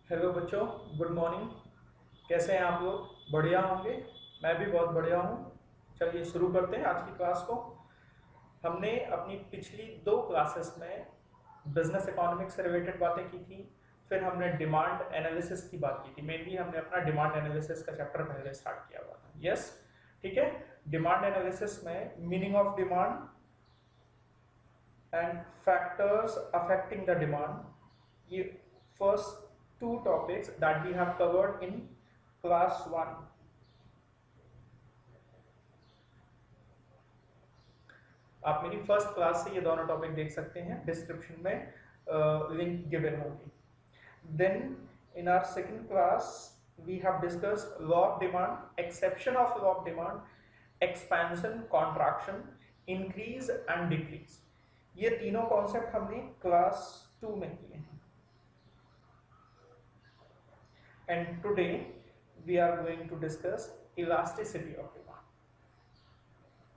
Hello बच्चों, good morning. कैसे हैं आप लोग? बढ़िया होंगे। मैं भी बहुत बढ़िया हूँ। चलिए शुरू करते हैं आज की क्लास को। हमने अपनी पिछली दो क्लासेस में बिजनेस इकोनॉमिक्स से रिलेटेड बातें की थी। फिर हमने डिमांड एनालिसिस की बात की थी। मेनली हमने अपना डिमांड एनालिसिस का चैप्टर पहले स्टार्ट किया हुआ था। यस, ठीक है। डिमांड एनालिसिस में meaning of demand and factors affecting the demand, ये first two topics that we have covered in class 1। आप मेरी फर्स्ट क्लास से ये दोनों टॉपिक देख सकते हैं, डिस्क्रिप्शन में लिंक गिवन होगी। Then in our second class we have discussed law of demand, exception of law of demand, expansion, contraction, increase and decrease. ये तीनों कॉन्सेप्ट हमने क्लास 2 में किए हैं। And today we are going to discuss elasticity of demand।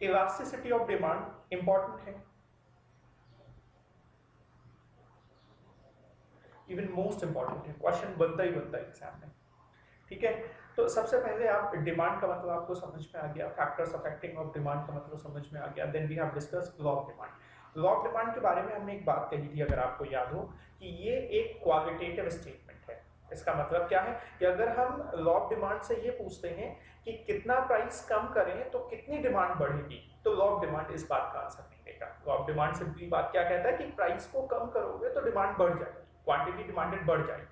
elasticity of demand important है, even most important है। Question बनता ही बनता है एग्जाम में, ठीक है। तो सबसे पहले आप डिमांड का मतलब आपको समझ में आ गया, फैक्टर्स अफेक्टिंग ऑफ डिमांड का मतलब समझ में आ गया। Then we have discussed law of demand. Law of demand के बारे में हमने एक बात कही थी, अगर आपको याद हो, कि ये एक क्वालिटेटिव स्टेटमेंट है। इसका मतलब क्या है कि अगर हम लॉ ऑफ डिमांड से ये पूछते हैं कि कितना प्राइस कम करें तो कितनी डिमांड बढ़ेगी, तो लॉ ऑफ डिमांड इस बात का आंसर नहीं देगा। लॉ ऑफ डिमांड सिंपली बात क्या कहता है कि प्राइस को कम करोगे तो डिमांड बढ़ जाएगी, क्वांटिटी डिमांडेड बढ़ जाएगी।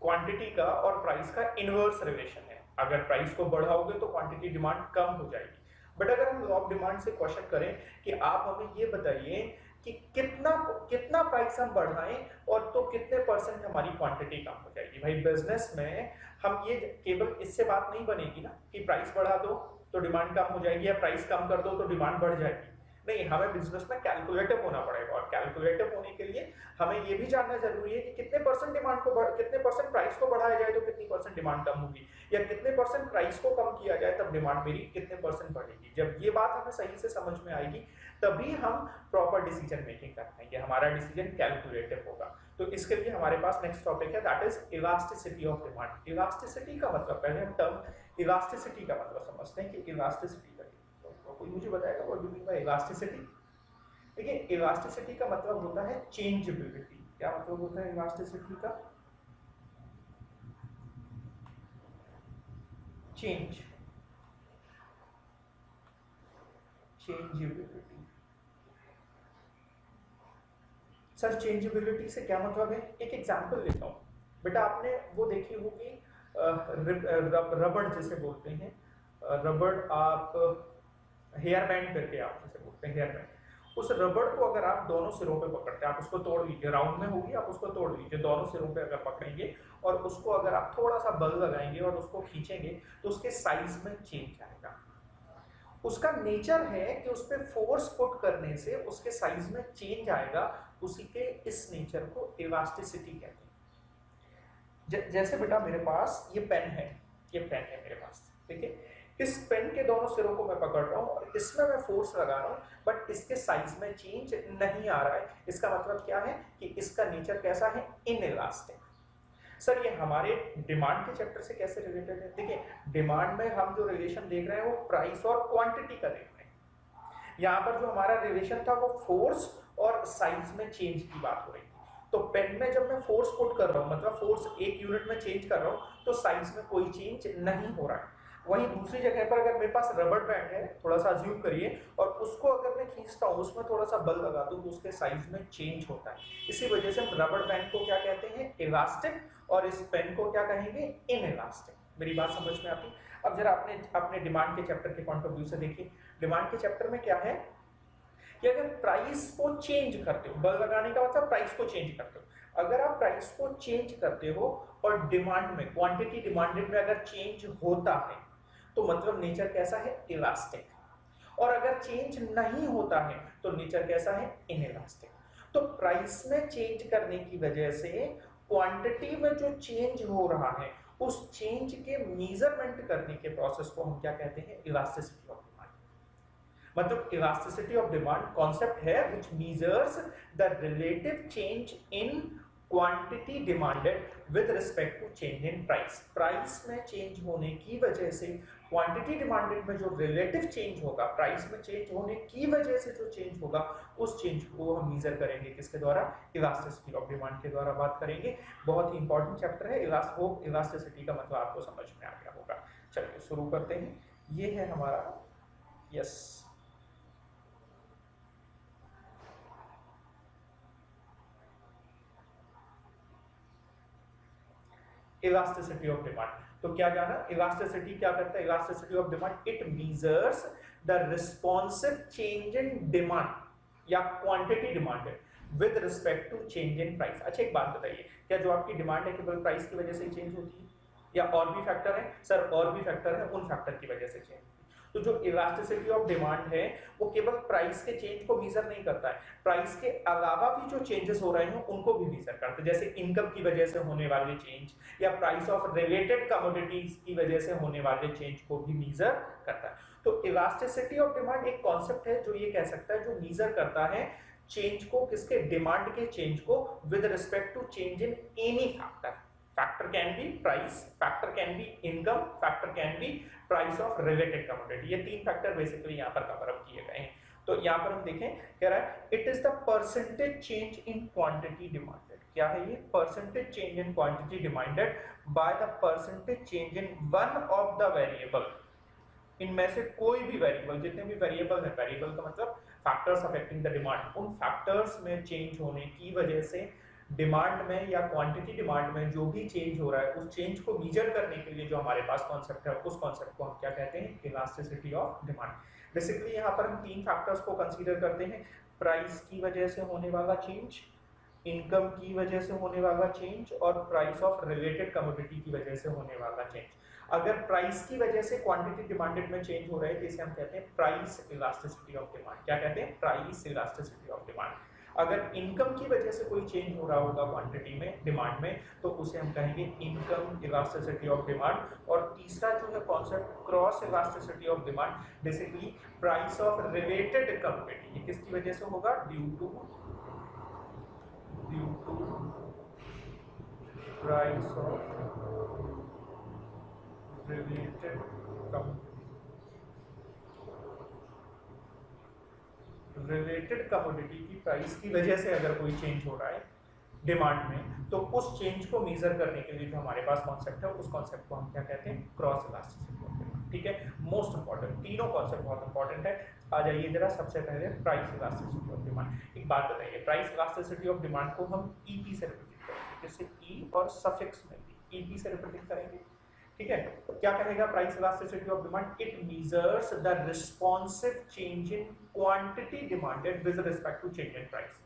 क्वांटिटी का और प्राइस का इनवर्स रिलेशन है। अगर प्राइस को बढ़ाओगे तो क्वांटिटी डिमांड कम हो जाएगी। बट अगर हम लॉ ऑफ डिमांड से क्वेश्चन करें कि आप हमें ये बताइए कि कितना कितना प्राइस हम बढ़ाएं और तो कितने परसेंट हमारी क्वांटिटी कम हो जाएगी। भाई बिजनेस में हम ये केवल इससे बात नहीं बनेगी ना कि प्राइस बढ़ा दो तो डिमांड कम हो जाएगी या प्राइस कम कर दो तो डिमांड बढ़ जाएगी। नहीं, हमें बिजनेस में कैलकुलेटिव होना पड़ेगा, और कैलकुलेटिव होने के लिए हमें ये भी जानना जरूरी है कि कितने परसेंट डिमांड को कितने परसेंट प्राइस को बढ़ाया जाए तो कितनी परसेंट डिमांड कम होगी, या कितने परसेंट प्राइस को कम किया जाए तब डिमांड मेरी कितने परसेंट बढ़ेगी। जब ये बात हमें सही से समझ में आएगी तभी हम प्रॉपर डिसीजन मेकिंग कर पाएंगे, हमारा डिसीजन कैलकुलेटिव होगा। तो इसके लिए हमारे पास नेक्स्ट टॉपिक है, that is elasticity of demand. Elasticity का मतलब, पहले हम टर्म इलास्टिसिटी का मतलब समझते हैं कि इलास्टिसिटी का तो कोई मुझे बताएगा what do mean by elasticity. देखिए, इलास्टिसिटी का मतलब होता है चेंजेबिलिटी। क्या मतलब होता है इलास्टिसिटी का? चेंजेबिलिटी। सर चेंजेबिलिटी से क्या मतलब है? एक एग्जांपल लेता हूं। बेटा आपने वो देखी होगी रबड़ जिसे बोलते हैं, रबड़ आप हेयर बैंड करके आप जैसे बोलते हैं हेयर बैंड। उस रबड़ को अगर आप दोनों सिरों पे पकड़ते हैं, आप उसको तोड़ लीजिए, राउंड में होगी, आप उसको तोड़ लीजिए, दोनों सिरों पे अगर पकड़ेंगे और उसको अगर आप थोड़ा सा बल लगाएंगे और उसको खींचेंगे तो उसके साइज में चेंज आएगा। उसका नेचर है कि उस पर फोर्स पुट करने से उसके साइज में चेंज आएगा। उसी के इस नेचर को इलास्टिसिटी कहते हैं। जैसे बेटा मेरे पास ये पेन है, ये पेन है मेरे पास, ठीक है। इस पेन के दोनों सिरों को मैं पकड़ रहा हूं और इसमें मैं फोर्स लगा रहा हूं, बट इसके साइज में चेंज नहीं आ रहा है। इसका मतलब क्या है कि इसका नेचर कैसा है? इनइलास्टिक। सर ये हमारे डिमांड के चैप्टर से कैसे रिलेटेड है? देखिए, डिमांड में हम जो रिलेशन देख रहे हैं वो प्राइस और क्वांटिटी का देख रहे हैं। यहां पर जो हमारा रिलेशन था वो फोर्स और साइज में चेंज की बात हो रही थी। तो पेन में जब मैं फोर्स पुट कर रहा हूं, मतलब फोर्स एक यूनिट में चेंज कर रहा हूं, तो साइज में कोई चेंज नहीं हो रहा है। वहीं दूसरी जगह पर अगर मेरे पास रबड़ बैंड है, थोड़ा सा अज्यूम करिए, और उसको अगर मैं खींचता हूं, उसमें थोड़ा सा बल लगा दूं तो उसके साइज में चेंज होता है। इसी वजह से हम रबड़ बैंड को क्या कहते हैं? इलास्टिक, और इस पेन को क्या कहेंगे? इनइलास्टिक। मेरी बात समझ में आती? अब जरा अपने डिमांड के चैप्टर के पॉइंट ऑफ व्यू से देखिए। डिमांड के चैप्टर में क्या है कि अगर प्राइस को चेंज करते हो, बल लगाने का मतलब प्राइस को चेंज करते हो, अगर आप प्राइस को चेंज करते हो और डिमांड में, क्वांटिटी डिमांडेड में अगर चेंज होता है तो मतलब नेचर कैसा है? इलास्टिक। और अगर चेंज नहीं होता है तो नेचर कैसा है? इनइलास्टिक। तो प्राइस में चेंज करने की वजह से क्वांटिटी में जो चेंज हो रहा है, उस चेंज के मेजरमेंट करने के प्रोसेस को हम क्या कहते हैं? Elasticity of demand. मतलब इलास्टिसिटी ऑफ डिमांड कॉन्सेप्ट है which measures the relative change in quantity demanded with respect to change in price. Price में चेंज होने की वजह से क्वांटिटी डिमांडेड में जो रिलेटिव चेंज होगा, प्राइस में चेंज होने की वजह से जो चेंज होगा, उस चेंज को हम मेजर करेंगे किसके द्वारा? इलास्टिसिटी ऑफ डिमांड के द्वारा बात करेंगे। बहुत ही इंपॉर्टेंट चैप्टर है। इलास्टिसिटी का मतलब आपको समझ में आ गया होगा। चलिए शुरू करते हैं। ये है हमारा यस इलास्टिसिटी ऑफ डिमांड। तो क्या जाना, इलास्टिसिटी क्या करता है? Elasticity of demand, it measures the responsive change in demand या quantity demanded with respect to change in price. अच्छा एक बात बताइए, क्या जो आपकी डिमांड है केवल प्राइस की वजह से चेंज होती है या और भी फैक्टर है? सर और भी फैक्टर है, उन फैक्टर की वजह से चेंज। तो जो इलास्टिसिटी ऑफ डिमांड है वो केवल प्राइस के चेंज को मेजर नहीं करता है, प्राइस के अलावा भी जो चेंजेस हो रहे हैं उनको भी मेजर करता है। जैसे इनकम की वजह से होने वाले चेंज या प्राइस ऑफ रिलेटेड कमोडिटीज की वजह से होने वाले चेंज को भी मेजर करता है। तो इलास्टिसिटी ऑफ डिमांड एक कॉन्सेप्ट है जो ये कह सकता है, जो मेजर करता है चेंज को, किसके? डिमांड के चेंज को with respect to change in any factor. Factor can be price, factor can be income, factor can be price of related commodity. ये तीन फैक्टर बेसिकली यहाँ पर कवर अप किए गए हैं। तो यहाँ पर हम देखें, कह रहा है it is the percentage change in quantity demanded. क्या है ये? Percentage change in quantity demanded by the percentage change in one of the variable. इनमें से कोई भी वेरिएबल, जितने भी वेरिएबल है, वेरिएबल का मतलब फैक्टर्स अफेक्टिंग द डिमांड, उन फैक्टर्स में चेंज होने की वजह से डिमांड में या क्वांटिटी डिमांड में जो भी चेंज हो रहा है, उस चेंज को मेजर करने के लिए जो हमारे पास कॉन्सेप्ट है, उस कॉन्सेप्ट को हम क्या कहते हैं? Elasticity of demand. बेसिकली यहाँ पर हम तीन फैक्टर्स को कंसीडर करते हैं, प्राइस की वजह से होने वाला चेंज, इनकम की वजह से होने वाला चेंज और प्राइस ऑफ रिलेटेड कमोडिटी की वजह से होने वाला चेंज। अगर प्राइस की वजह से क्वांटिटी डिमांडेड में चेंज हो रहा है तो इसे हम कहते हैं प्राइस इलास्टिसिटी ऑफ डिमांड। क्या कहते हैं? Price elasticity of demand. अगर इनकम की वजह से कोई चेंज हो रहा होगा क्वांटिटी में, डिमांड में, तो उसे हम कहेंगे इनकम इलास्टिसिटी ऑफ डिमांड। और तीसरा जो है concept, cross elasticity of demand, basically price of related commodity. ये किसकी वजह से होगा? Due to price of related commodity की प्राइस की वजह से अगर कोई चेंज हो रहा है डिमांड में, तो उस चेंज को मेजर करने के लिए जो हमारे पास कॉन्सेप्ट है, उस कॉन्सेप्ट को हम क्या कहते हैं? Cross elasticity of demand. ठीक है, मोस्ट इंपॉर्टेंट, तीनों कॉन्सेप्ट बहुत इंपॉर्टेंट है। आ जाइए जरा सबसे पहले प्राइस इलास्टिसिटी ऑफ डिमांड। एक बात बताइए, प्राइस इलास्टिसिटी ऑफ डिमांड को हम ईपी से रिप्रेजेंट करेंगे, जैसे ई और सफिक्स में भी ईपी से रिप्रेजेंट करेंगे। ठीक है, तो क्या कहेगा price elasticity of demand? It measures the responsive change in quantity demanded with respect to change in price.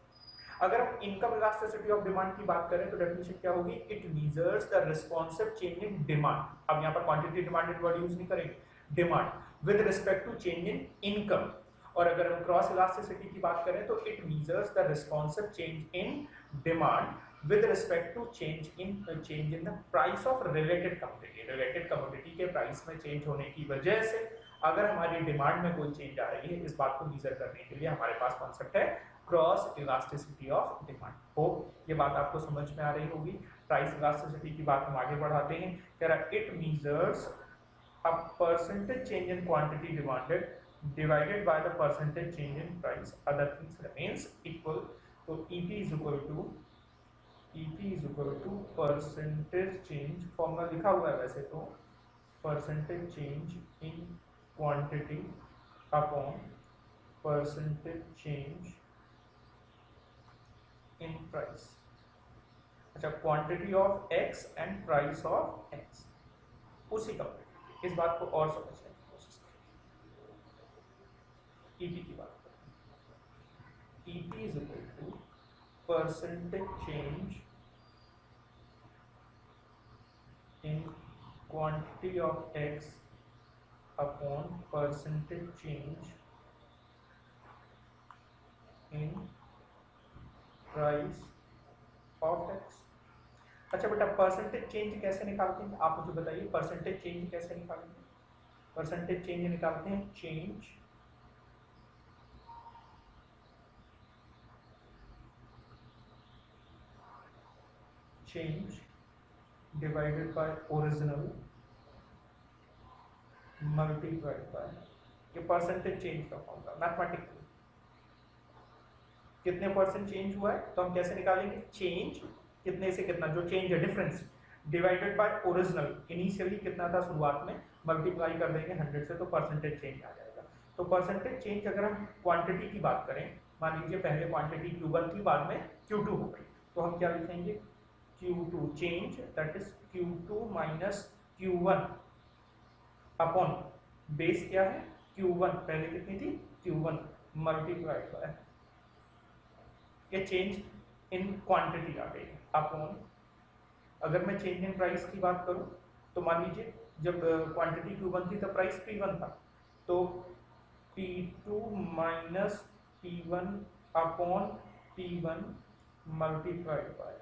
अगर हम इनकम इलास्टिसिटी ऑफ डिमांड की बात करें तो डेफिनेशन क्या होगी? It measures the responsive change in demand. अब यहाँ पर क्वांटिटी डिमांडेड वर्ड यूज नहीं करेंगे, demand with respect to change in income. और अगर हम क्रॉस इलास्टिसिटी की बात करें तो it measures the responsive change in demand with respect to change in the price of related commodity. Related commodity के प्राइस में चेंज होने की वजह से अगर हमारी डिमांड में कोई चेंज आ रही है, इस बात को मेजर करने के लिए हमारे पास कॉन्सेप्ट है क्रॉस इलास्टिसिटी ऑफ डिमांड। हो ये बात आपको समझ में आ रही होगी। प्राइस इलास्टिसिटी की बात हम आगे बढ़ाते हैं। कह रहा है it measures a percentage change in quantity demanded divided by the percentage change in price, other things remains equal. तो EP is equal to percentage change, formula लिखा हुआ है वैसे तो, percentage change in quantity upon percentage change in price। अच्छा, quantity of x and price of x, उसी का इस बात को और समझने की कोशिश करें। EP की बात करें, EP is equal to percentage change in quantity of x upon percentage change in price of x। अच्छा बेटा, परसेंटेज चेंज कैसे निकालते हैं आप मुझे बताइए, परसेंटेज चेंज कैसे निकालेंगे? परसेंटेज चेंज निकालते हैं change change divided by original multiplied by, ये परसेंटेज चेंज का फॉर्मूला मैथमेटिकली कितने परसेंट चेंज हुआ है तो हम कैसे निकालेंगे, चेंज कितने से कितना, जो चेंज है difference divided by original, initially कितना था शुरुआत में, मल्टीप्लाई कर देंगे 100 से तो परसेंटेज चेंज आ जाएगा। तो परसेंटेज चेंज अगर हम क्वांटिटी की बात करें, मान लीजिए पहले क्वांटिटी Q1 थी, बाद में Q2 हो गई, तो हम क्या लिखेंगे, Q2 change that is Q2 minus Q1 upon base क्या है Q1, पहले कितनी थी Q1 मल्टीप्लाइड बाय, ये चेंज इन क्वांटिटी आ गई अपॉन, अगर मैं चेंज इन प्राइस की बात करूं तो मान लीजिए जब क्वांटिटी Q1 थी तब प्राइस P1 था, तो P2 minus P1 upon P1 multiplied by,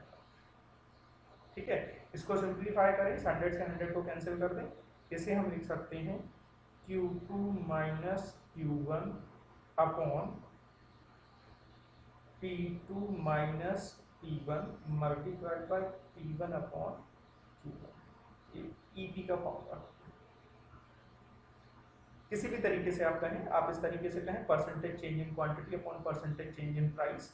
ठीक है। इसको सिंप्लीफाई करें, 100 से 100 को कैंसिल कर दें, इसे हम लिख सकते हैं Q2 minus Q1 upon P2 minus P1 multiplied by P1 upon Q1, EP का फॉर्मूला। किसी भी तरीके से आप कहें, आप इस तरीके से कहें percentage change in quantity upon percentage change in price,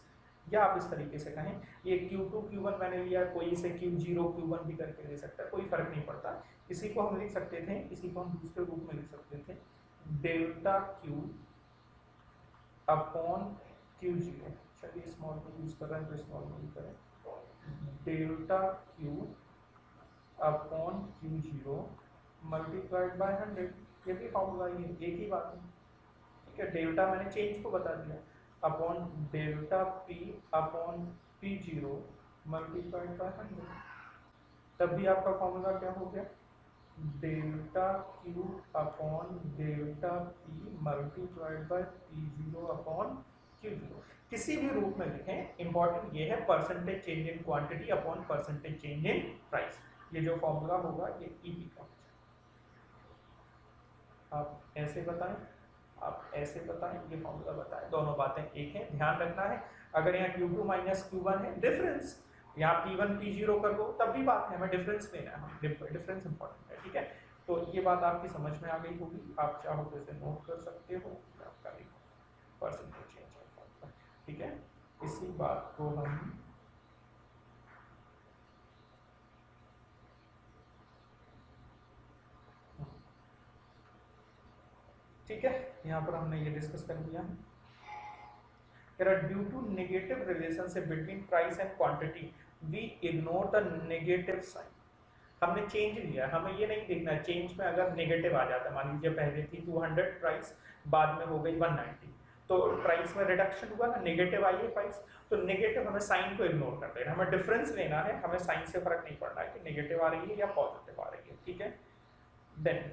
या आप इस तरीके से कहें, ये Q2 Q1 मैंने लिया, कोई इसे Q0 Q1 भी करके ले सकता है, कोई फर्क नहीं पड़ता। इसी को हम लिख सकते थे, इसी को हम दूसरे रूप में लिख सकते थे, डेल्टा Q अपॉन Q0, चलिए स्मॉल में यूज कर रहे हैं तो स्मॉल में यूज करें, delta Q upon Q0 multiplied by 100, ये भी फॉर्मूला ही है, एक ही बात है, ठीक है। डेल्टा मैंने चेंज को बता दिया, upon delta P upon P0 multiplied by 100, तब भी आपका फॉर्मूला क्या हो गया, delta Q upon delta P multiplied by P0 upon Q0। किसी भी रूप में लिखें, इंपॉर्टेंट ये है percentage change in quantity upon percentage change in price, ये जो फॉर्मूला होगा ये EP का। आप ऐसे बताएं, आप ऐसे बताएं, ये फॉर्मूला बताएं, दोनों बातें एक हैं, ध्यान रखना है। अगर यहाँ Q2 माइनस Q1 है, डिफरेंस यहाँ P1 P0 कर दो तब भी बात है, हमें डिफरेंस लेना है, डिफरेंस इंपॉर्टेंट है, ठीक है। तो ये बात आपकी समझ में आ गई होगी, आप चाहो तो इसे नोट कर सकते हो, आपका परसेंटेज चेंज, ठीक है। इसी बात को हम ठीक है, यहाँ पर हमने ये डिस्कस कर लिया। Due to negative relationship between price and quantity we ignore the negative sign. हमने चेंज लिया, हमें ये नहीं देखना है चेंज में अगर नेगेटिव आ जाता है, मान लीजिए पहले थी 200 प्राइस, बाद में हो गई 190, तो प्राइस में रिडक्शन हुआ ना, नेगेटिव आई है प्राइस, तो नेगेटिव हमें साइन को इग्नोर कर देना, हमें डिफरेंस लेना है, हमें साइन से फर्क नहीं पड़ना है कि नेगेटिव आ रही है या पॉजिटिव आ रही है, ठीक है। देन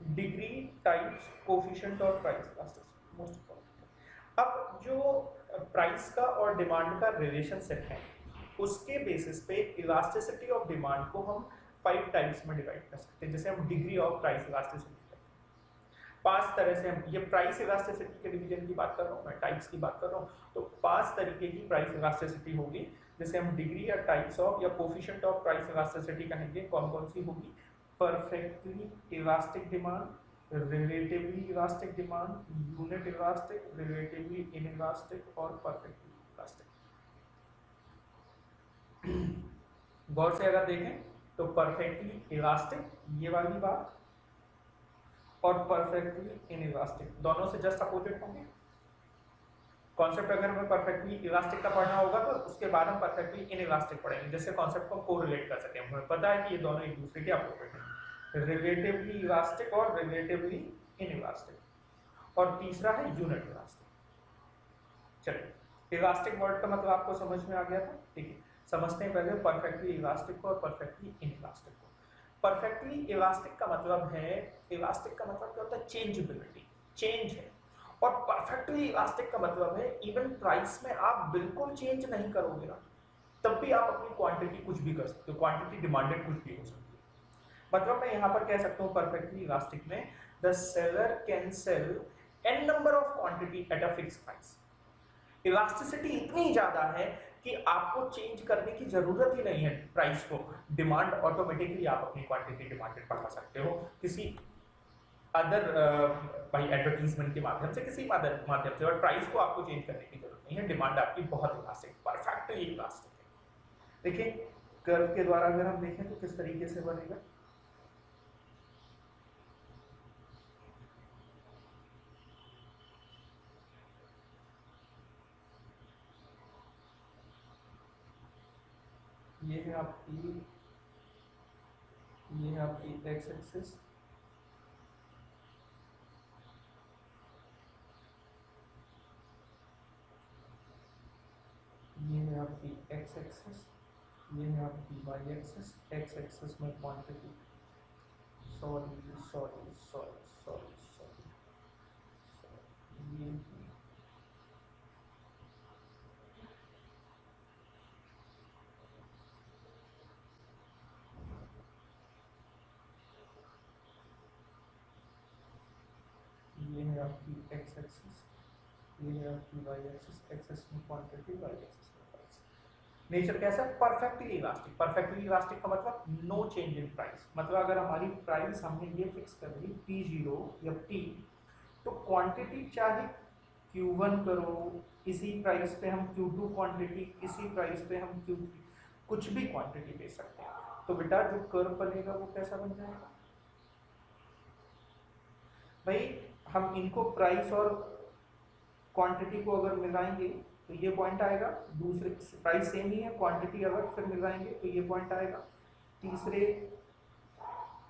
डिग्री, टाइप्स, कोफिशिएंट और प्राइस इलास्टिसिटी मोस्ट इम्पोर्टेंट। अब जो प्राइस का और डिमांड का रिलेशनशिप है, उसके बेसिस पे इलास्टिसिटी ऑफ डिमांड को हम 5 टाइप्स में डिवाइड कर सकते हैं। जैसे हम डिग्री ऑफ प्राइस इलास्टिसिटी 5 तरह से, हम ये प्राइस इलास्टिसिटी के डिवीजन की बात कर रहा हूँ, मैं टाइप्स की बात कर रहा हूँ, तो 5 तरीके की प्राइस इलास्टिसिटी होगी, जैसे हम डिग्री या टाइप्स ऑफ या कोफिशिएंट ऑफ प्राइस इलास्टिसिटी कहेंगे। कौन कौन सी होगी, perfectly elastic demand, relatively elastic demand, unit elastic, relatively inelastic और परफेक्टली इलास्टिक। गौर से अगर देखें तो परफेक्टली इलास्टिक ये वाली बात और परफेक्टली इनइलास्टिक दोनों से जस्ट अपोजिट होंगे। कॉन्सेप्ट अगर हमें परफेक्टली इलास्टिक का पढ़ना होगा तो उसके बाद हम परफेक्टली इनइलास्टिक पढ़ेंगे, जिससे कॉन्सेप्ट को कोरिलेट कर सकें। हमें पता है कि ये दोनों एक दूसरे के अपोजिट हैं, रिलेटिवली इलास्टिक और रिलेटिवली इनइलास्टिक। और तीसरा है यूनिट इलास्टिक। चलिए, इलास्टिक वर्ड का मतलब आपको समझ में आ गया था, ठीक है। समझते हैं पहले परफेक्टली इलास्टिक को और परफेक्टली इनइलास्टिक को। परफेक्टली इलास्टिक का मतलब है, इलास्टिक का मतलब क्या होता है, चेंजेबिलिटी, चेंज है। और परफेक्टली इलास्टिक का मतलब है इवन प्राइस में आप बिल्कुल चेंज नहीं करोगे ना, तब भी आप अपनी क्वांटिटी कुछ भी कर सकते हो, क्वांटिटी डिमांडेड कुछ भी हो सकती है। मतलब मैं यहाँ पर कह सकता हूँ परफेक्टली इलास्टिक में the seller can sell n number of quantity at a fix price. Elasticity इतनी ज्यादा है कि आपको चेंज करने की जरूरत ही नहीं है प्राइस को, डिमांड ऑटोमेटिकली आप अपनी क्वांटिटी डिमांडेड बढ़ा सकते हो किसी अदर भाई एडवर्टीजमेंट के माध्यम से, किसी माध्यम से, और प्राइस को आपको चेंज करने की जरूरत नहीं है। डिमांड आपकी बहुत इलास्टिक, परफेक्ट इलास्टिक है। देखिए कर्व के द्वारा अगर हम देखें तो किस तरीके से बनेगा, ये है आपकी एक्स एक्सिस, ये है आपकी एक्स एक्सिस, ये है आपकी वाई एक्सिस। एक्स एक्सिस में quantity, sorry sorry sorry sorry sorry, ये है आपकी एक्स एक्सिस, ये है आपकी वाई एक्सिस। एक्सिस में क्वांटिटी, वाई एक्सिस में प्राइस। नेचर कैसा है? Perfectly elastic. परफेक्टली इलास्टिक का मतलब नो चेंज इन प्राइस। मतलब अगर हमारी प्राइस हमने ये फिक्स कर दी P0 या P, तो क्वांटिटी चाहे Q1 करो, इसी प्राइस पे हम Q2 क्वांटिटी, इसी प्राइस पे हम Q3, कुछ भी क्वांटिटी दे सकते हैं। तो बेटा जो कर्व बनेगा वो कैसा बन जाएगा भाई? हम इनको प्राइस और क्वांटिटी को अगर मिलाएंगे तो ये पॉइंट आएगा, दूसरे प्राइस सेम ही है, क्वांटिटी अगर फिर मिलाएंगे तो ये पॉइंट आएगा, तीसरे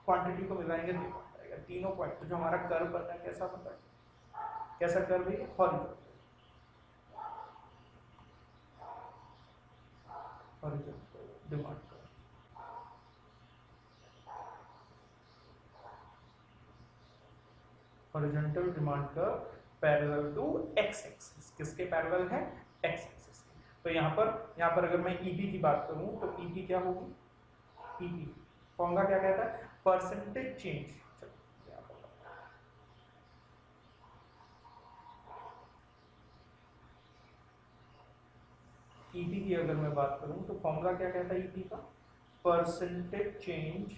क्वांटिटी को मिलाएंगे तो ये पॉइंट आएगा, तीनों पॉइंट। तो जो हमारा कर्व बनना है कैसा बनता है? कैसा कर्व है? Horizontal, horizontal demand curve, horizontal demand curve parallel to x axis. किसके पैरेलल है? X axis. तो यहाँ पर अगर मैं ईपी की बात करूं तो ईपी क्या होगी? ईपी फॉर्मूला क्या कहता है? Percentage change. ईपी की अगर मैं बात करूं तो फॉर्मूला क्या कहता है ईपी का? Percentage change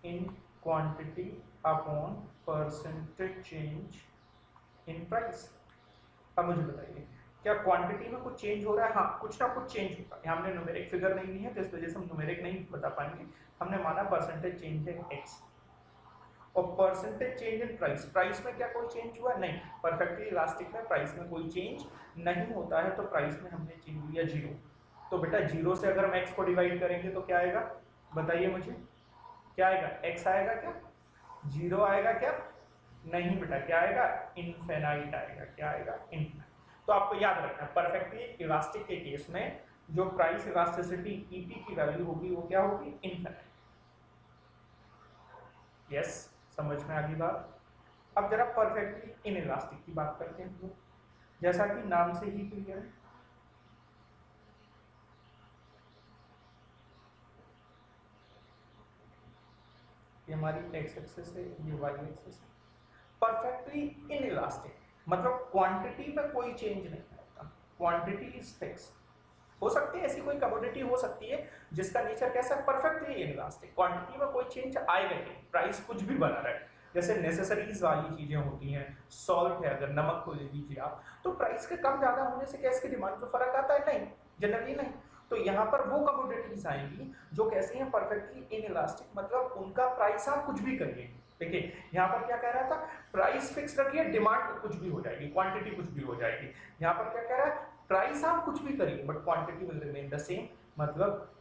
in quantity upon percentage change in price. अब मुझे बताइए क्या क्वांटिटी में कुछ चेंज हो रहा है? हाँ, कुछ ना कुछ चेंज होगा। यहाँ हमने न्यूमेरिक फिगर नहीं ली है तो इस वजह से हम न्यूमेरिक नहीं बता पाएंगे। हमने माना परसेंटेज चेंज है एक्स, और percentage change in price, price में क्या कोई चेंज हुआ? नहीं। परफेक्टली इलास्टिक में प्राइस में कोई चेंज नहीं होता है, तो प्राइस में हमने चेंज लिया 0। तो बेटा 0 से अगर हम एक्स को डिवाइड करेंगे तो क्या आएगा? बताइए मुझे, क्या आएगा? एक्स आएगा क्या? 0 आएगा क्या? नहीं बेटा, क्या आएगा? इनफिनाइट आएगा। क्या आएगा? इनफिनाइट। तो आपको याद रखना है परफेक्टली इलास्टिक के केस में जो प्राइस इलास्टिसिटी ईपी की वैल्यू होगी वो क्या होगी? इनफिनाइट। यस, समझ में आ गई बात? अब जरा परफेक्टली इन इलास्टिक की बात करते हैं। तो जैसा कि नाम से ही क्लियर है, ये हमारी एक्स एक्सिस है, ये वाई एक्सिस है। परफेक्टली इन इलास्टिक मतलब क्वांटिटी में कोई चेंज नहीं होता, क्वांटिटी इज फिक्स। हो सकती है ऐसी कोई कमोडिटी हो सकती है जिसका नेचर कैसा है? परफेक्टली इन इलास्टिक, क्वांटिटी में कोई चेंज आएगा नहीं, प्राइस कुछ भी बना रहे। जैसे नेसेसरीज वाली चीजें होती हैं, सॉल्ट है, अगर नमक को ले लीजिए आप, तो प्राइस के कम ज्यादा होने से क्या इसकी डिमांड में फर्क आता है? नहीं, जनरली नहीं। तो यहाँ पर वो कमोडिटीज आएंगी जो कैसी हैं? परफेक्टली इन इलास्टिक, मतलब उनका प्राइस आप कुछ भी करिए। देखिए यहाँ पर क्या कह रहा था? प्राइस फिक्स रखिए, डिमांड कुछ भी हो जाएगी, क्वांटिटी कुछ भी हो जाएगी। यहाँ पर क्या कह रहा है? प्राइस आप कुछ भी करिए but quantity will remain the same. मतलब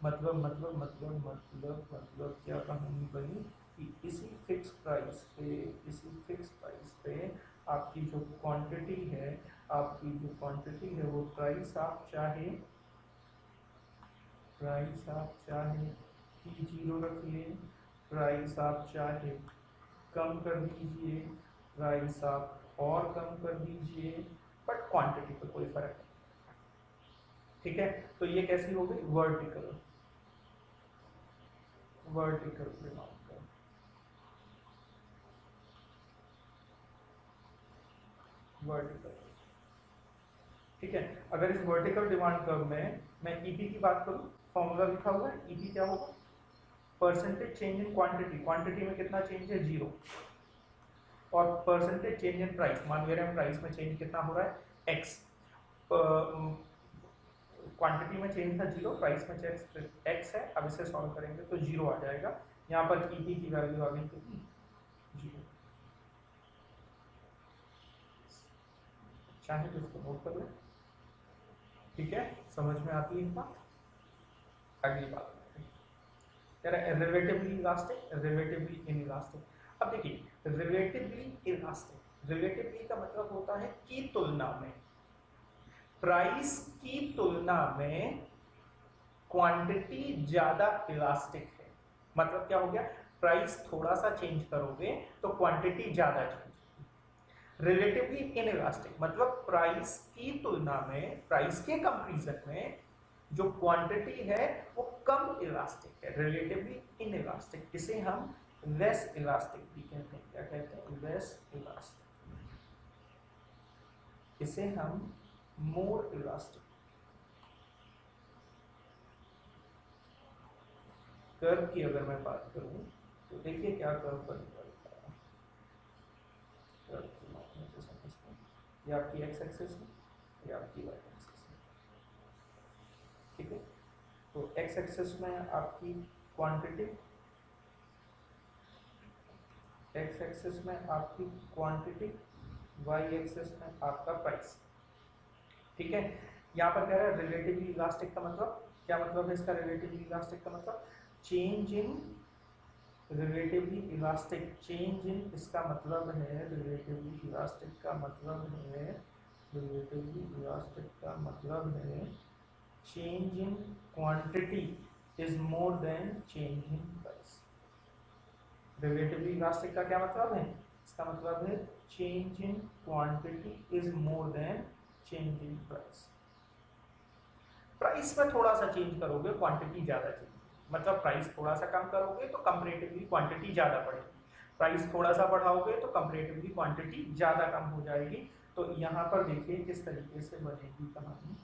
क्या कहानी बनी कि इसी फिक्स प्राइस पे आपकी जो क्वांटिटी है, वो प्राइस आप चाहे P0 रख लें, प्राइस आप चाहे कम कर दीजिए, प्राइस आप और कम कर दीजिए, बट क्वांटिटी पे कोई फर्क नहीं। ठीक है, तो ये कैसी हो गई? Vertical demand curve. वर्टिकल, ठीक है। अगर इस वर्टिकल डिमांड कर्व में मैं ईपी की बात करूं, फॉर्मूला लिखा हुआ है, ईपी क्या होगा, percentage change in quantity, quantity में कितना चेंज है 0, और परसेंटेज चेंज इन प्राइस, मान ले रहे हैं प्राइस में चेंज कितना हो रहा है x, क्वांटिटी में चेंज था 0, प्राइस में चेंज x है। अब इसे सॉल्व करेंगे तो 0 आ जाएगा। यहाँ पर ईपी की वैल्यू आ गई कितनी, 0। चाहे तो इसको नोट कर लें, ठीक है, समझ में आती है बात। अगली बात रिलेटिवली इलास्टिक, रिलेटिवली इनइलास्टिक। अब देखिए रिलेटिवली इलास्टिक, रिलेटिवली का मतलब होता है की तुलना में, प्राइस की तुलना में क्वांटिटी ज्यादा इलास्टिक है। मतलब क्या हो गया, प्राइस थोड़ा सा चेंज करोगे तो क्वांटिटी ज्यादा चेंज। रिलेटिवली इनइलास्टिक मतलब प्राइस की तुलना में, प्राइस के कंपैरिजन में जो क्वांटिटी है वो कम इलास्टिक है, रिलेटिवली इनइलास्टिक। इसे हम लेस इलास्टिक भी कहते हैं। क्या कहते हैं, लेस इलास्टिक। इसे हम मोर इलास्टिक। कर्व की अगर मैं बात करूं तो देखिए क्या कर्व बनेगा, ये आपकी एक्स एक्सिस है, ये आपकी वाई एक्सिस है, ठीक है। तो एक्स एक्सिस में आपकी क्वांटिटी, एक्स एक्सिस में आपकी क्वांटिटी, वाई एक्सिस में आपका प्राइस, ठीक है। यहाँ पर कह रहा है रिलेटिवली इलास्टिक का मतलब क्या, मतलब है इसका रिलेटिवली इलास्टिक का मतलब change in, relatively elastic change in, इसका मतलब है रिलेटिवली इलास्टिक का मतलब है, रिलेटिवली इलास्टिक का मतलब है change in quantity is more than change in price. Relatively elastic का क्या मतलब है, इसका मतलब है change in quantity is more than change in price. Price में थोड़ा सा चेंज करोगे क्वांटिटी ज्यादा चेंज, मतलब प्राइस थोड़ा सा कम करोगे तो कंपैरेटिवली क्वांटिटी ज्यादा बढ़ेगी, प्राइस थोड़ा सा बढ़ाओगे तो कंपैरेटिवली क्वांटिटी ज्यादा कम हो जाएगी। तो यहाँ पर देखिए किस तरीके से बनेगी कहानी।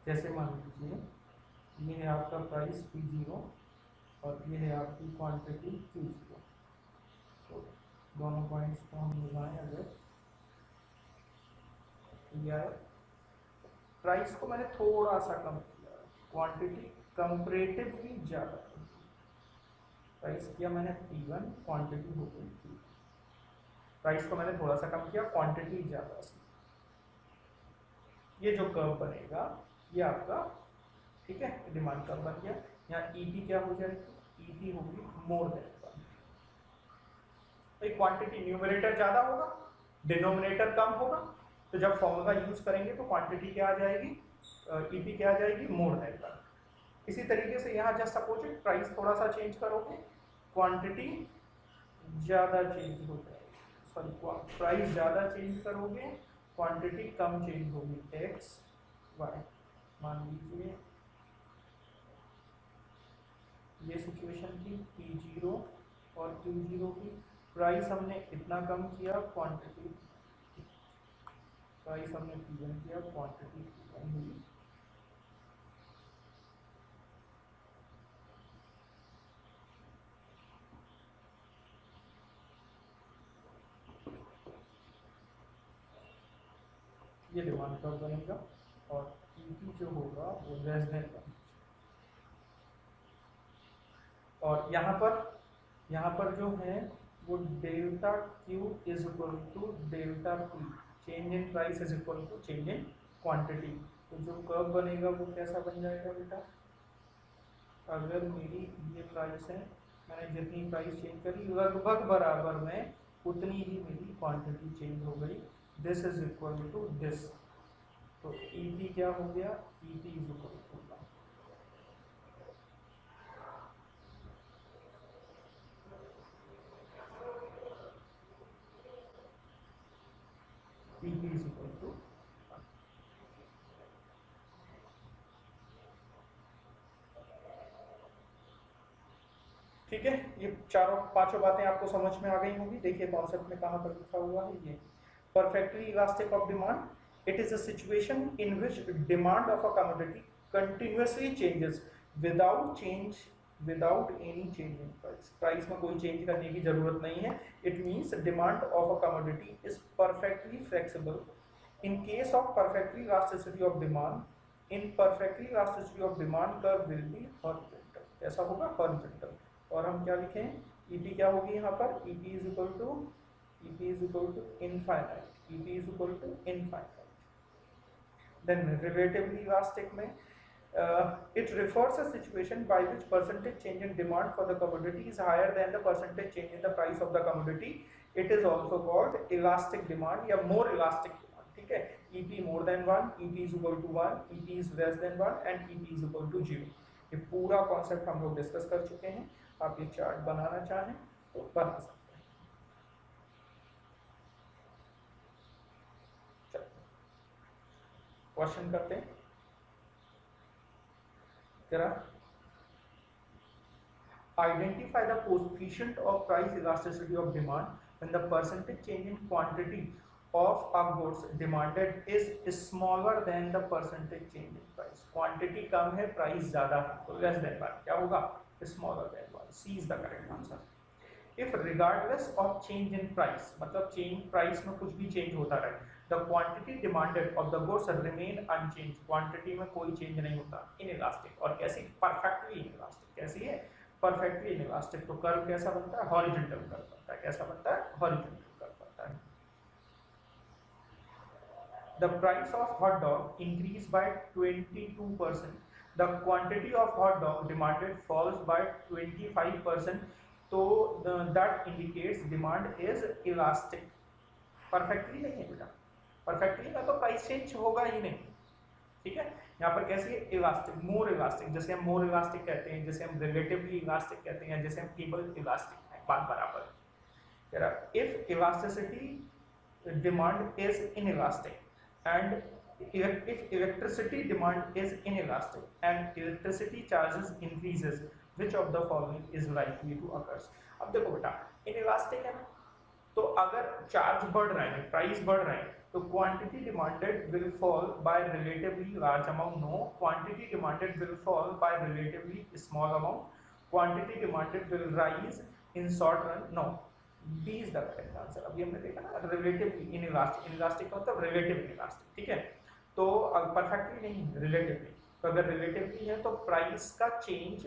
जैसे मान लीजिए ये है आपका प्राइस P0 और ये है आपकी क्वांटिटी Q0, तो दोनों पॉइंट्स को हम मिलाएं, अगर यार प्राइस को मैंने थोड़ा सा कम किया, क्वांटिटी कंपैरेटिवली ज्यादा, प्राइस किया मैंने P1, क्वांटिटी हो गई Q, प्राइस को मैंने थोड़ा सा कम किया, क्वांटिटी ज्यादा सी। ये जो कर्व बनेगा ये आपका, ठीक है, डिमांड कर्व बन गया। यहाँ ईपी क्या हो जाएगी, ईपी होगी मोर देन, क्वांटिटी न्यूमरेटर ज्यादा होगा, डिनोमिनेटर कम होगा, तो जब फॉर्मूला यूज करेंगे तो क्वांटिटी क्या आ जाएगी, ईपी क्या आ जाएगी, मोर देन का। इसी तरीके से यहाँ जस्ट अपोजिट, प्राइस थोड़ा सा चेंज करोगे क्वांटिटी ज्यादा चेंज हो जाएगी, सॉरी प्राइस ज्यादा चेंज करोगे क्वांटिटी कम चेंज होगी, एक्स वाई। मान लीजिए ये सिचुएशन थी P0 और Q0 की, प्राइस हमने इतना कम किया, क्वांटिटी, प्राइस हमने P1 किया, क्वांटिटी P1 हुई। ये डिमांड कर्व बनेगा और EP जो होगा वो लेस देन 1, और यहाँ पर जो है वो delta Q is equal to delta P, change in price is equal to change in quantity. तो जो कर्व बनेगा वो कैसा बन जाएगा बेटा, अगर मेरी ये प्राइस है, मैंने जितनी प्राइस चेंज करी लगभग बराबर में उतनी ही मेरी क्वांटिटी चेंज हो गई, this is equal to this. तो ईपी क्या हो गया, EP is equal to, EP is equal to, ठीक है। ये चारों पांचों बातें आपको समझ में आ गई होंगी। देखिए कॉन्सेप्ट में कहां पर लिखा हुआ है ये, perfectly elastic of demand, it is a situation in which demand of a commodity continuously changes without change, without any change in price, price में कोई चेंज करने की जरूरत नहीं है। It means demand of a commodity is perfectly flexible. In case of perfectly elasticity of demand, in perfectly elasticity of demand curve will be horizontal. ऐसा होगा horizontal. और हम क्या लिखें, EP क्या होगी यहाँ पर, EP is equal to, EP is equal to infinite, EP is equal to infinite. Then relatively elastic में it refers a situation by which percentage change in demand for the commodity is higher than the percentage change in the price of the commodity. It is also called elastic demand या more elastic demand, ठीक है। EP more than 1, EP is equal to 1, EP is less than 1 and EP is equal to 0। ये पूरा concept हम लोग discuss कर चुके हैं। आप ये चार्ट बनाना चाहें तो बना सकते हैं। चलो क्वेश्चन करते हैं जरा। Identify the coefficient of price elasticity of demand when the percentage change in quantity of a goods demanded is smaller than the percentage change in price। Quantity कम है, प्राइस ज्यादा है, तो लेस देन 1 क्या होगा, smaller than 1। C is the correct answer. If regardless of change in price, मतलब change price में कुछ भी चेंज होता रहे, the quantity demanded of the goods remain unchanged, quantity में कोई चेंज नहीं होता, इनइलास्टिक। और कैसी, परफेक्टली इनइलास्टिक। कैसी है, परफेक्टली इनइलास्टिक। तो कर्व कैसा बनता है, हॉरिजॉन्टल कर्व बनता है। कैसा बनता है, हॉरिजॉन्टल कर्व बनता है। The price of hot dog increased by 22%. The quantity of hot dog demanded falls by 25%. तो that indicates demand is elastic। Perfectly नहीं है बेटा, परफेक्टली में तो प्राइस चेंज होगा ही नहीं, ठीक है। यहाँ पर कैसी है, इलास्टिक, मोर इलास्टिक। जैसे हम मोर इलास्टिक कहते हैं, जैसे हम रिलेटिवली इलास्टिक कहते हैं, जैसे हम केबल इलास्टिक है, बात बराबर है। If elasticity demand is inelastic and if electricity demand is inelastic and electricity charges increases, which of the following is likely to occur। अब देखो बेटा, inelastic है ना, तो अगर चार्ज बढ़ रहे हैं, प्राइस बढ़ रहे हैं, तो quantity demanded will fall by relatively large amount. No, quantity demanded will fall by relatively small amount. Quantity demanded will rise in short run. No, B is the correct answer. अभी हमने देखा ना, relatively inelastic, inelastic का मतलब relatively elastic, ठीक है। तो perfectly नहीं, रिलेटिवली। तो अगर रिलेटिवली है तो प्राइस का चेंज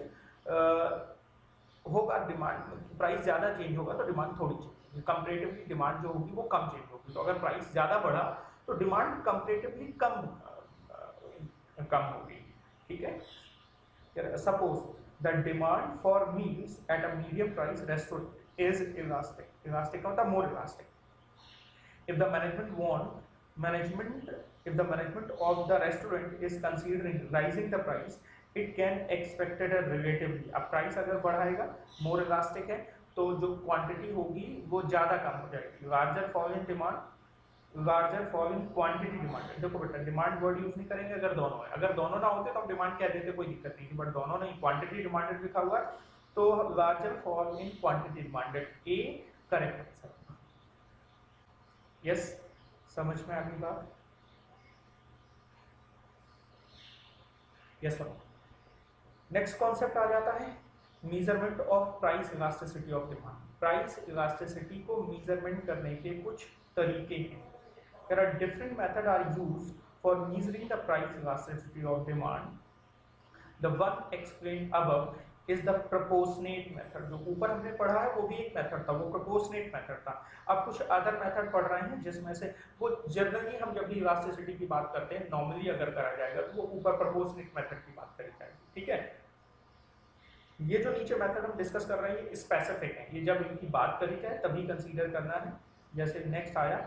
होगा, डिमांड, प्राइस ज्यादा चेंज होगा तो डिमांड थोड़ी चेंज, कंपैरेटिवली डिमांड जो होगी वो कम चेंज होगी। तो अगर प्राइस ज्यादा बढ़ा तो डिमांड कंपैरेटिवली कम होगी, ठीक है। Suppose the demand for meals at a medium price restaurant is elastic, elastic का मतलब more elastic। if the management of the restaurant is considering raising the price, it can expected a relatively, अब price अगर बढ़ाएगा, more elastic है, तो जो quantity होगी वो ज्यादा कम हो जाएगी। larger fall in demand, larger fall in quantity demand। देखो बेटा, डिमांड वर्ड यूज नहीं करेंगे अगर दोनों है, अगर दोनों ना होते तो हम डिमांड कह देते, कोई दिक्कत नहीं थी, बट दोनों नहीं, क्वांटिटी डिमांडेड लिखा हुआ है, तो larger fall in quantity demanded, A correct answer. Yes, समझ में आ गई बात। Yes sir. नेक्स्ट कॉन्सेप्ट आ जाता है measurement of price elasticity of demand. Price elasticity को मेजरमेंट करने के कुछ तरीके हैं। There are different methods are used for measuring the price elasticity of demand. The one explained above is the proportionate method। जो ऊपर हमने पढ़ा है वो भी एक मेथड था, वो proportionate मेथड था। अब कुछ अदर मेथड पढ़ रहे हैं जिसमें से वो जनरली हम जब भी इलास्टिसिटी की बात करते हैं, नॉर्मली अगर करा जाएगा तो वो ऊपर proportionate मेथड की बात करी जाएगी, ठीक है। ये जो नीचे मेथड हम डिस्कस कर रहे हैं ये स्पेसिफिक है, ये जब इनकी बात करी जाए तभी कंसीडर करना है। जैसे नेक्स्ट आया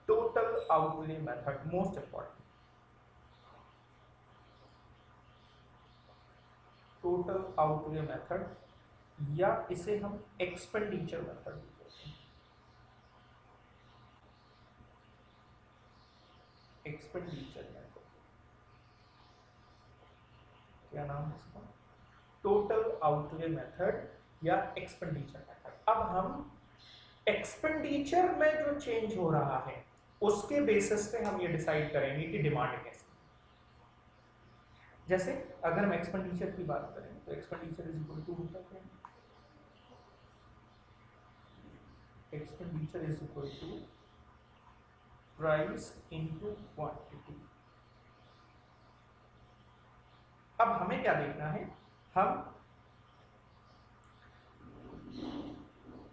total outlay method, most important. Total outlay method या इसे हम एक्सपेंडिचर मेथड बोलते हैं। एक्सपेंडिचर मेथड, क्या नाम है इसका, टोटल आउटले मेथड या एक्सपेंडिचर मेथड। अब हम एक्सपेंडिचर में जो चेंज हो रहा है उसके बेसिस पे हम ये डिसाइड करेंगे कि डिमांड कैसे। जैसे अगर हम एक्सपेंडिचर की बात करें तो एक्सपेंडिचर इज इक्वल टू होता है, expenditure is equal to price into quantity. अब हमें क्या देखना है, हम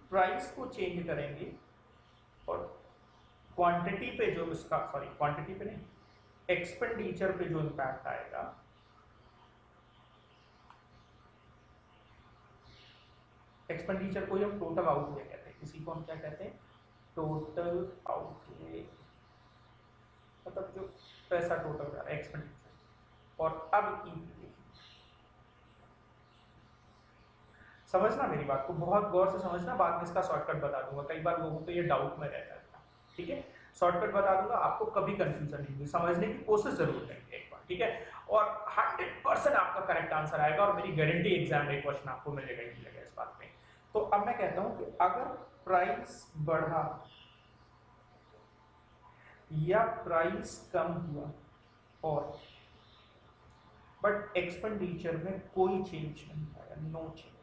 प्राइस को चेंज करेंगे और क्वांटिटी पे जो इसका, सॉरी क्वांटिटी पे नहीं, एक्सपेंडिचर पे जो इम्पैक्ट आएगा एक्सपेंडिचर को हम टोटल आउटले कहते हैं, इसी को हम क्या कहते हैं, टोटल आउटले, मतलब जो पैसा टोटल जा रहा है एक्सपेंडिचर। और अब समझना मेरी बात को, बहुत गौर से समझना, बाद में इसका शॉर्टकट बता दूंगा, कई बार लोगों को ये डाउट में रहता है। ठीक है, शॉर्टकट बता दूंगा, आपको कभी कंफ्यूजन नहीं होगी, समझने की कोशिश जरूर करेंगे एक बार। ठीक है, और 100% आपका करेक्ट आंसर आएगा और मेरी गारंटी एग्जाम में क्वेश्चन आपको मिलेगा ही मिलेगा इस बात में। तो अब मैं कहता हूं कि अगर प्राइस बढ़ा या प्राइस कम हुआ और बट एक्सपेंडिचर में कोई चेंज नहीं आया, नो चेंज,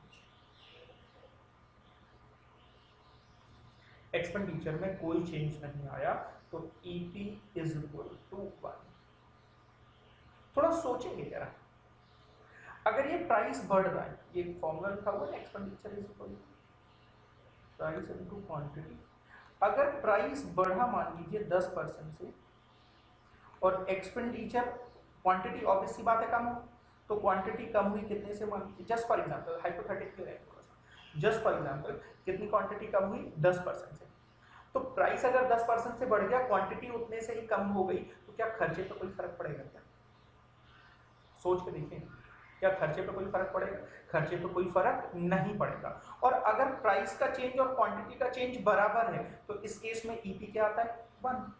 एक्सपेंडिचर में कोई चेंज नहीं आया, तो ईपी इज इक्वल टू 1। थोड़ा सोचेंगे जरा, अगर ये प्राइस बढ़ रहा है, ये फॉर्मूला लिखा हुआ है expenditure is equal to price into quantity, अगर प्राइस बढ़ा मान लीजिए 10% से और एक्सपेंडिचर, क्वांटिटी ऑब्वियस सी बात है कम हो, तो क्वांटिटी कम हुई कितने से, मान लीजिए जस्ट फॉर एग्जांपल, हाइपोथेटिकली है थोड़ा सा, जस्ट फॉर एग्जांपल कितनी क्वांटिटी कम हुई, 10% से। तो प्राइस अगर 10% से बढ़ गया, क्वांटिटी उतने से ही कम हो गई, तो क्या खर्चे पे कोई फर्क पड़ेगा क्या? सोच के देखिए, क्या खर्चे पे कोई फर्क पड़ेगा? खर्चे पे कोई फर्क नहीं पड़ेगा। और अगर प्राइस का चेंज और क्वांटिटी का चेंज बराबर है, तो इस केस में ईपी क्या आता है, 1।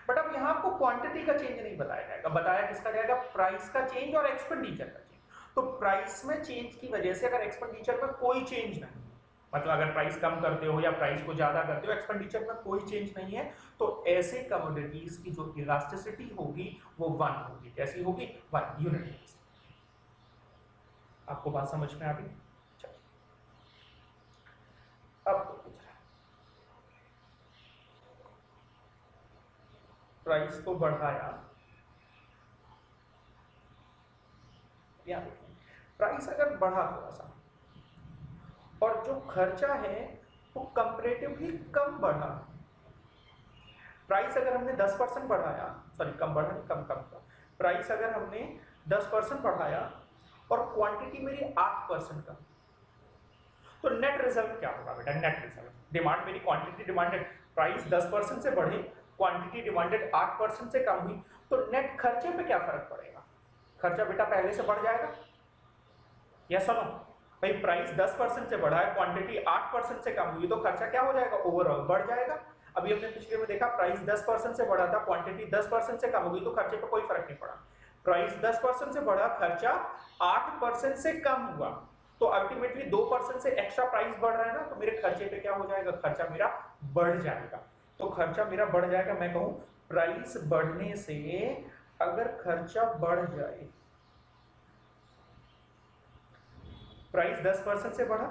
बट अब यहाँ आपको क्वांटिटी का चेंज नहीं बताया जाएगा, बताया किसका जाएगा, प्राइस का चेंज और एक्सपेंडिचर का चेंज। तो प्राइस में चेंज की वजह से अगर एक्सपेंडिचर में कोई चेंज नहीं, मतलब अगर प्राइस कम करते हो या प्राइस को ज्यादा करते हो, एक्सपेंडिचर में कोई चेंज नहीं है, तो ऐसे कमोडिटीज की जो इलास्टिसिटी होगी वो 1 होगी। कैसी होगी? 1 यूनिट। आपको बात समझ में आ गई? अब प्राइस को बढ़ाया, या प्राइस अगर बढ़ा थोड़ा सा और जो खर्चा है वो कंपैरेटिवली कम बढ़ा, प्राइस अगर हमने 10% बढ़ाया, सॉरी कम बढ़ा नहीं, कम कम का, प्राइस अगर हमने 10% बढ़ाया और क्वांटिटी मेरी 8% कम, तो नेट रिजल्ट क्या होगा बेटा? नेट रिजल्ट, डिमांड मेरी, क्वांटिटी डिमांडेड, प्राइस 10% से बढ़े, क्वांटिटी डिमांडेड 8% से कम हुई, तो नेट खर्चे पे क्या फर्क पड़ेगा? खर्चा बेटा पहले से बढ़ जाएगा, या सुनो भाई, प्राइस 10% से बढ़ा है, क्वांटिटी 8% से कम हुई, तो खर्चा क्या हो जाएगा? ओवरऑल बढ़ जाएगा। अभी हमने पिछले में देखा, प्राइस 10% से बढ़ा था, क्वांटिटी 10% से कम हो गई, तो खर्चे पे कोई फर्क नहीं पड़ा। प्राइस 10% से बढ़ा, खर्चा 8% से कम हुआ, तो अल्टीमेटली 2% से एक्स्ट्रा प्राइस बढ़ रहा है ना, तो मेरे खर्चे पे क्या हो जाएगा? खर्चा मेरा बढ़ जाएगा। तो खर्चा मेरा बढ़ जाएगा, मैं कहूं प्राइस बढ़ने से अगर खर्चा बढ़ जाए, प्राइस 10% से बढ़ा,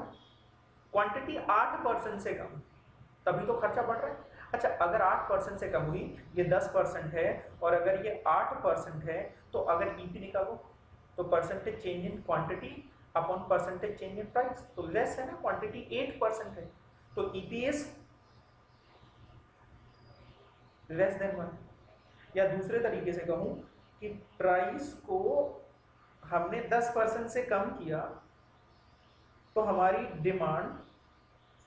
क्वांटिटी 8% से कम, तभी तो खर्चा बढ़ रहा है। अच्छा, अगर 8% से कम हुई, ये 10% है, और अगर ये 8% है, तो अगर ईपी निकालो तो percentage change in quantity upon percentage change in price, तो लेस है ना, क्वांटिटी 8% है, तो ईपी इज लेस देन 1। या दूसरे तरीके से कहूं कि प्राइस को हमने 10% से कम किया, तो हमारी डिमांड,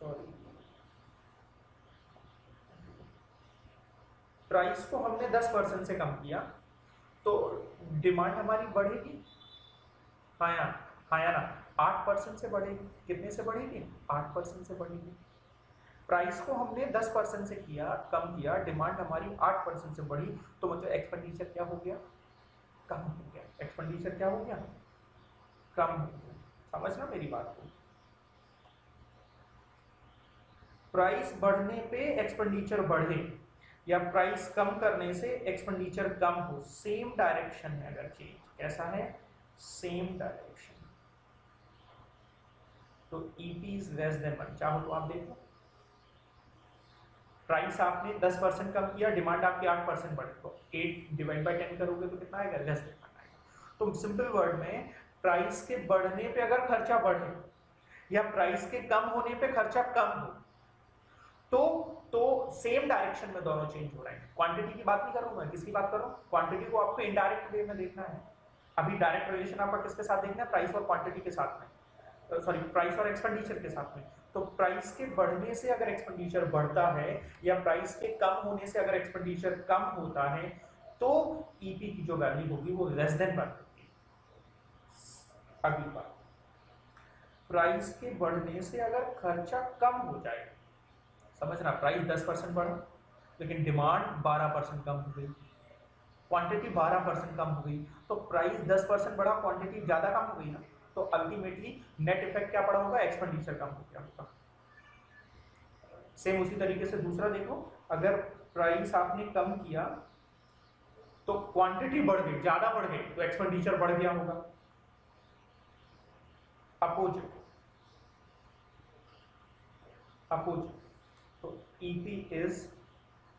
सॉरी, प्राइस को हमने 10% से कम किया, तो डिमांड हमारी बढ़ेगी, हाँ या ना, 8% से बढ़ेगी। कितने से बढ़ेगी? 8% से बढ़ेगी। प्राइस को हमने 10% से किया, कम किया, डिमांड हमारी 8% से बढ़ी, तो मतलब एक्सपेंडिचर क्या हो गया, कम हो गया। एक्सपेंडिचर क्या हो गया, कम हो गया। समझना मेरी बात को। प्राइस बढ़ने पे एक्सपेंडिचर बढ़े या प्राइस कम करने से एक्सपेंडिचर कम हो, सेम डायरेक्शन है अगर चेंज, कैसा है, सेम डायरेक्शन, तो ईपी इज लेस देन 1। चाहो तो आप देखो, प्राइस आपने 10% कम किया, डिमांड आपकी 8% बढ़ी, तो 8 डिवाइड बाय 10 करोगे तो कितना आएगा, लेस देन 1 आएगा। तो सिंपल वर्ड में प्राइस के बढ़ने पे अगर खर्चा बढ़े या प्राइस के कम होने पे खर्चा कम हो, तो सेम डायरेक्शन में दोनों चेंज हो रहे हैं। क्वांटिटी की बात नहीं कर रहा हूं मैं, किसकी बात कर रहा हूं, क्वांटिटी को आपको इनडायरेक्ट वे में देखना है। अभी डायरेक्ट रिलेशन आपका किसके साथ देखना है, प्राइस और क्वांटिटी के साथ में, सॉरी प्राइस और एक्सपेंडिचर के साथ में। तो प्राइस के बढ़ने से अगर एक्सपेंडिचर बढ़ता है या प्राइस के कम होने से अगर एक्सपेंडिचर कम होता है, तो ईपी की जो वैल्यू होगी वो लेस देन 1 होगी। अगली बात, प्राइस के बढ़ने से अगर खर्चा कम हो जाए, समझना, प्राइस 10% बढ़ा लेकिन डिमांड 12% कम हो गई, क्वांटिटी 12% कम हो गई, तो प्राइस 10% बढ़ा, क्वांटिटी ज्यादा कम हो गई ना, तो अल्टीमेटली नेट इफेक्ट क्या पड़ा होगा, एक्सपेंडिचर कम हो गया होगा। सेम उसी तरीके से दूसरा देखो, अगर प्राइस आपने कम किया तो क्वांटिटी बढ़ गई, ज्यादा बढ़ गई, तो एक्सपेंडिचर बढ़ गया होगा। अपोजिट, तो ईपी इज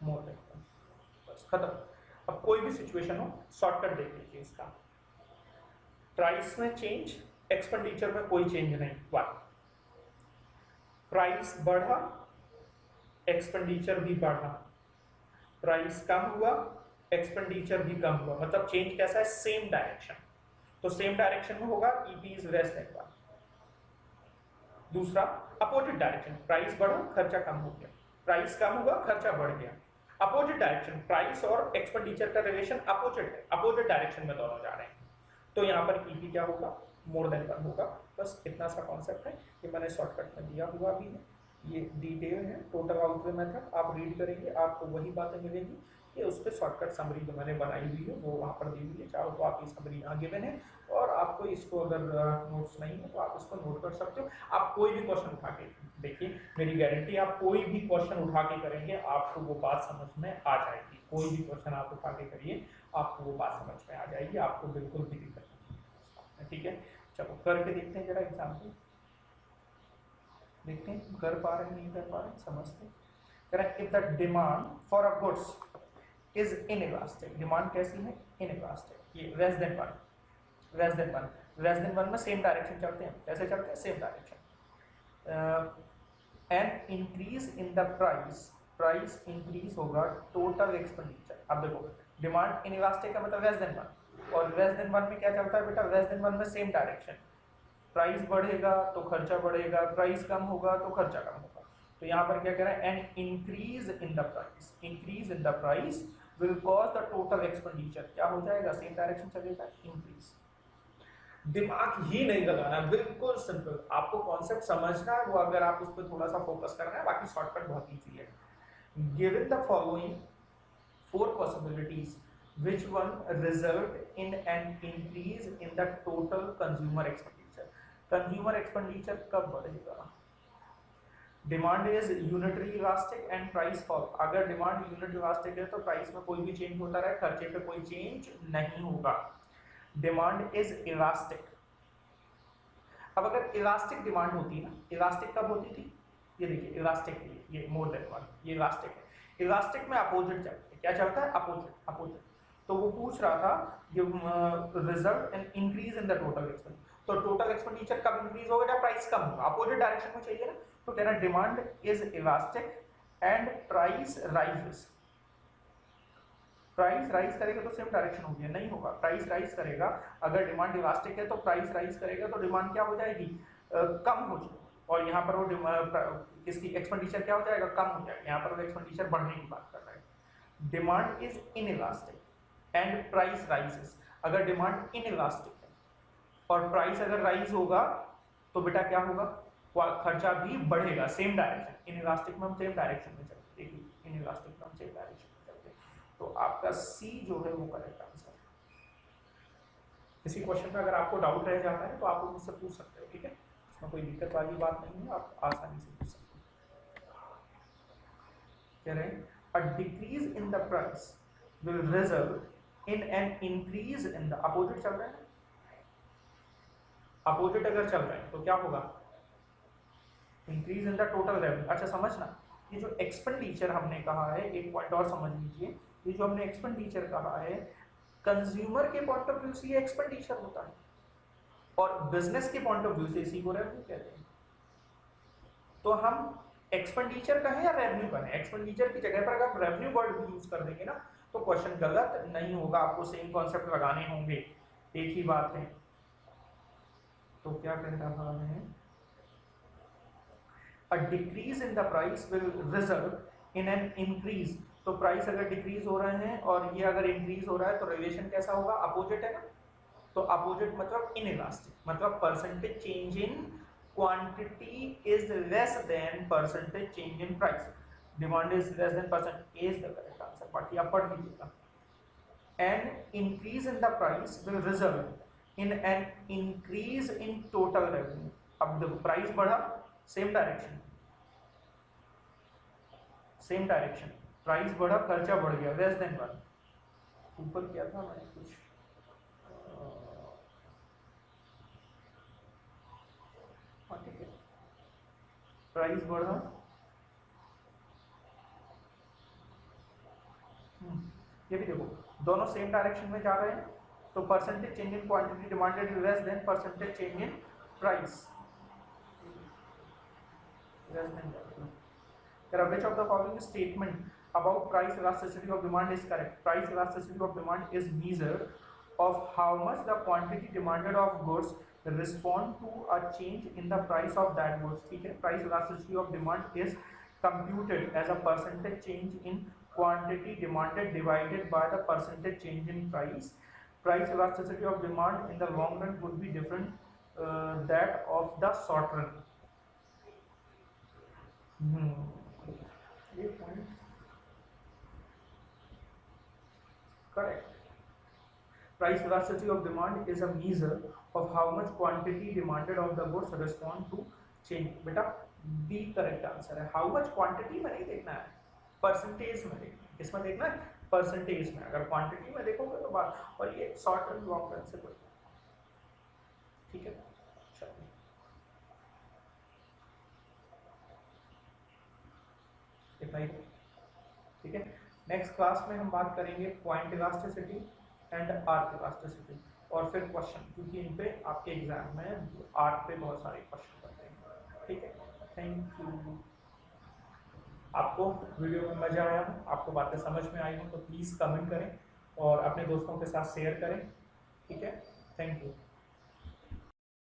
मोर देन 1, बस खत्म। अब कोई भी सिचुएशन हो, शॉर्टकट देख लीजिए इसका, प्राइस में चेंज, एक्सपेंडिचर में कोई चेंज नहीं हुआ, प्राइस बढ़ा, एक्सपेंडिचर भी बढ़ा, प्राइस कम हुआ, एक्सपेंडिचर भी कम हुआ, मतलब चेंज कैसा है, सेम डायरेक्शन, तो सेम डायरेक्शन में होगा, ईपी इज लेस देन 1। दूसरा अपोजिट डायरेक्शन, प्राइस बढ़ा, खर्चा कम हो गया, प्राइस कम हुआ, खर्चा बढ़ गया। अपोजिट डायरेक्शन, प्राइस और एक्सपेंडिचर का रिलेशन अपोजिट है, अपोजिट डायरेक्शन में दोनों जा रहे हैं, तो यहाँ पर ईपी क्या होगा, मोर देन 1 होगा। बस इतना सा कॉन्सेप्ट है, ये मैंने शॉर्टकट में दिया हुआ भी है, ये डिटेल है, टोटल आउटवे मेथड आप रीड करेंगे आपको वही बातें मिलेंगी कि उस पर शॉर्टकट समरी जो मैंने बनाई हुई है वो वहाँ पर दी हुई है। चाहो तो आप ये समरी यहाँ गिवन है, और आपको इसको अगर नोट्स नहीं है तो आप इसको नोट कर सकते हो। आप कोई भी क्वेश्चन उठा के देखिए, मेरी गारंटी, आप कोई भी क्वेश्चन उठा के करेंगे आपको वो बात समझ में आ जाएगी। कोई भी क्वेश्चन आप उठा के करिए, आपको वो बात समझ में आ जाएगी, आपको बिल्कुल भी दिक्कत नहीं। ठीक है, चलो करके देखते हैं जरा एग्जाम्पल, देखते हैं कर पा रहे नहीं कर पा रहे, समझते हैं। Correct, if the demand for a goods is inelastic, demand कैसी है, इनइलास्टिक, ये less than 1, less than 1, less than 1 में सेम डायरेक्शन चलते हैं, कैसे चलते हैं, same direction. And increase in the price, price increase होगा, टोटल एक्सपेंडिचर, अब देखो डिमांड इनइलास्टिक का मतलब लेस देन 1, और लेस देन 1 में क्या चलता है बेटा, लेस देन 1 में सेम डायरेक्शन, प्राइस बढ़ेगा तो खर्चा बढ़ेगा, प्राइस कम होगा तो खर्चा कम होगा। तो यहाँ पर क्या कह रहा है, and increase in the price, increase in the price will cause the total expenditure, क्या हो जाएगा, सेम डायरेक्शन चलेगा, इंक्रीज। दिमाग ही नहीं लगाना, बिल्कुल सिंपल, आपको कॉन्सेप्ट समझना है, वो अगर आप उस पर थोड़ा सा फोकस करना है, बाकी शॉर्टकट बहुत ईजी है। Given the following 4 possibilities, which one result in an increase in the total consumer expenditure? Consumer expenditure कब बढ़ेगा, demand is unitary elastic and price fall, अगर डिमांड यूनिट इलास्टिक है तो प्राइस में कोई भी चेंज होता रहे, खर्चे पे कोई चेंज नहीं होगा। डिमांड इज इलास्टिक, अब अगर इलास्टिक डिमांड होती ना, इलास्टिक कब होती थी, ये देखिए इलास्टिक, ये मोर देन 1, ये इलास्टिक है, इलास्टिक में अपोजिट चलता है, क्या चलता है, अपोजिट, अपोजिट। तो वो पूछ रहा था result in increase in the total expenditure, तो टोटल एक्सपेंडिचर कब इंक्रीज होगा जब प्राइस कम होगा, अपोजिट डायरेक्शन में चाहिए ना, तो कह रहा है demand is elastic and price rises, price rise करेगा तो सेम डायरेक्शन हो गया, नहीं होगा, प्राइस राइज करेगा, अगर डिमांड इलास्टिक है तो प्राइस राइज करेगा तो डिमांड क्या हो जाएगी, कम हो जाएगी, और यहाँ पर वो इसकी एक्सपेंडिचर क्या हो जाएगा, कम हो जाएगा, यहाँ पर वो एक्सपेंडिचर बढ़ने की बात कर रहा है। Demand is inelastic and price rises, अगर डिमांड इनइलास्टिक है और प्राइस अगर राइज होगा तो बेटा क्या होगा, खर्चा भी बढ़ेगा, सेम डायरेक्शन, इनइलास्टिक में हम सेम डायरेक्शन में चलते हैं, इनइलास्टिक में हम सेम डायरेक्शन में चलते हैं। तो आपका सी जो है वो करेक्ट आंसर। इसी क्वेश्चन पे अगर आपको डाउट रह जाता है तो आप मुझसे पूछ सकते हो, ठीक है, इसमें कोई दिक्कत वाली बात नहीं है, आप आसानी से पूछ सकते हो। कह रहे हैं a decrease in the price will result in an increase in the, opposite चल रहे हैं, अपोजिट अगर चल रहे हैं तो क्या होगा, increase in the total revenue. अच्छा समझना, ये जो एक्सपेंडिचर हमने कहा है, एक पॉइंट और समझ लीजिए, ये जो हमने एक्सपेंडिचर कहा है, कंज्यूमर के पॉइंट ऑफ व्यू से ये एक्सपेंडिचर होता है और बिजनेस के पॉइंट ऑफ व्यू से इसी को रेवेन्यू कहते हैं। तो हम एक्सपेंडिचर कहें या रेवेन्यू कहें, एक्सपेंडिचर की जगह पर अगर आप रेवेन्यू वर्ड भी यूज कर देंगे ना तो क्वेश्चन गलत नहीं होगा, आपको सेम कॉन्सेप्ट लगाने होंगे, एक ही बात है। तो क्या कह रहा है, a decrease in the price will result in an increase, तो प्राइस अगर डिक्रीज हो रहे हैं और ये अगर इंक्रीज हो रहा है तो रिलेशन कैसा होगा, अपोजिट है ना। तो अपोजिट मतलब इनइलास्टिक, मतलब percentage change in quantity is less than percentage change in price, demand is less than percent is the correct answer. बाकी आप पढ़ लीजिएगा। An increase in the price will result in an increase in total revenue. अब देखो price बढ़ा, same direction, same direction, price बढ़ा खर्चा बढ़ गया, लेस देन वन। ऊपर क्या था मैंने कुछ ठीक है, प्राइस बढ़ा, ये भी देखो दोनों सेम डायरेक्शन में जा रहे हैं, तो percentage change in quantity demanded less than percentage change in price, less than. Which of the following statement about price elasticity of demand is correct? Price elasticity of demand is measure of how much the quantity demanded of goods respond to a change in the price of that goods. ठीक है, price elasticity of demand is computed as a percentage change in quantity demanded divided by the percentage change in price. Price elasticity of demand in the long run would be different that of the short run. ये point correct. Price elasticity of demand is a measure of how much quantity demanded of the goods respond to change. बेटा B correct answer है। How much quantity में नहीं देखना है, percentage में देखना है। किसमें देखना है, परसेंटेज में। अगर क्वांटिटी में देखोगे तो बात, और ये शॉर्ट रन लॉन्ग रन से कोई, ठीक है। चलिए इतना ही, ठीक है। नेक्स्ट क्लास में हम बात करेंगे point elasticity and arc elasticity, और फिर क्वेश्चन, क्योंकि इन पे आपके एग्जाम में आर्क पे बहुत सारे क्वेश्चन बनते हैं, ठीक है। Thank you. आपको वीडियो में मजा आया हो, आपको बातें समझ में आई हो तो प्लीज़ कमेंट करें और अपने दोस्तों के साथ शेयर करें, ठीक है। Thank you.